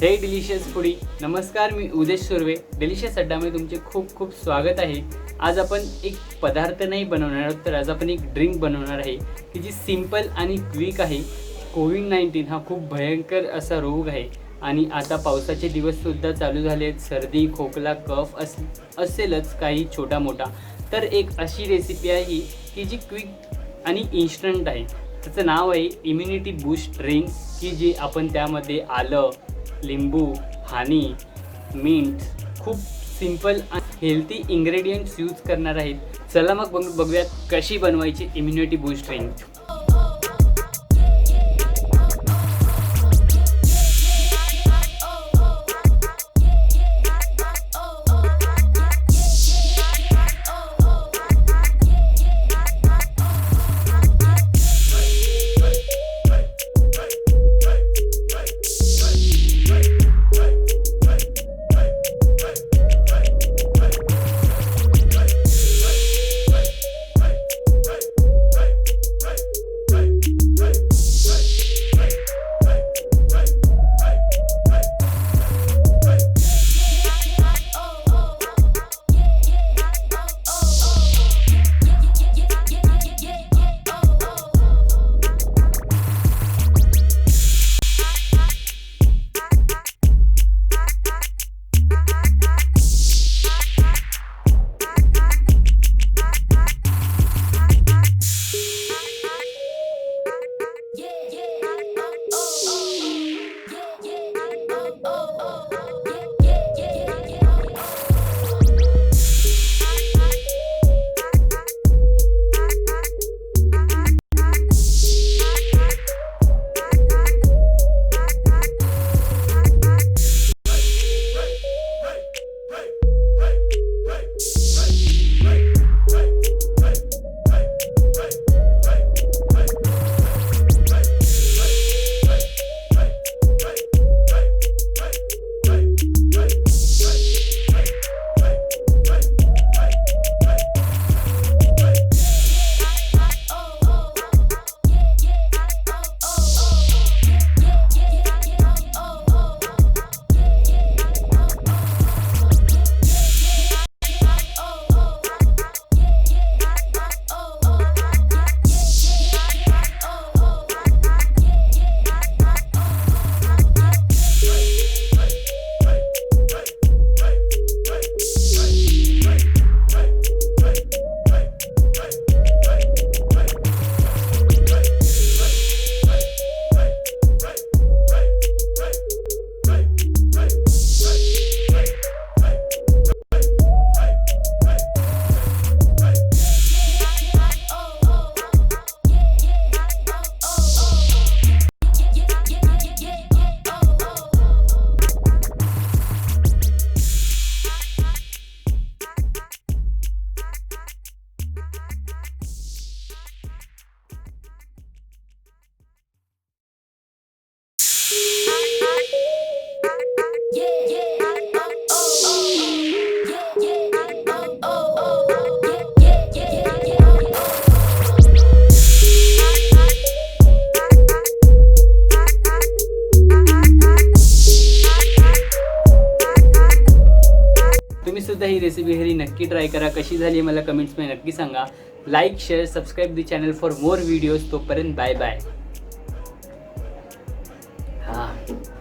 हे delicious foodie, नमस्कार. मी उदेश Surve. Delicious अड्डामध्ये तुमचे खूप खूप स्वागत आहे. आज आपण एक पदार्थ नाही बनवणार आहोत, तर आज आपण एक ड्रिंक बनवणार आहे की जी सिंपल आणि क्विक आहे. कोविड-19 हा खूप भयंकर असा रोग आहे आणि आता पावसाचे दिवससुद्धा चालू झाले आहेत. सर्दी, खोकला, कफ असेलच काही छोटा मोठा. तर एक अशी रेसिपी आहे की जी क्विक आणि इन्स्टंट आहे. त्याचं नाव आहे इम्युनिटी बूस्ट ड्रिंक, की जी आपण त्यामध्ये आलं, लिंबू, हानी, मिंट, खूप सिंपल आणि हेल्थी इंग्रेडियंट्स यूज करणार आहेत. चला मग बघूयात कशी बनवायची इम्युनिटी बूस्ट ड्रिंक. तुम्ही सुद्धा ही रेसिपी घरी नक्की ट्राय करा. कशी झाली मला कमेंट्समध्ये नक्की सांगा. Like, share, subscribe the channel for more videos. तोपर्यंत बाय बाय. हां.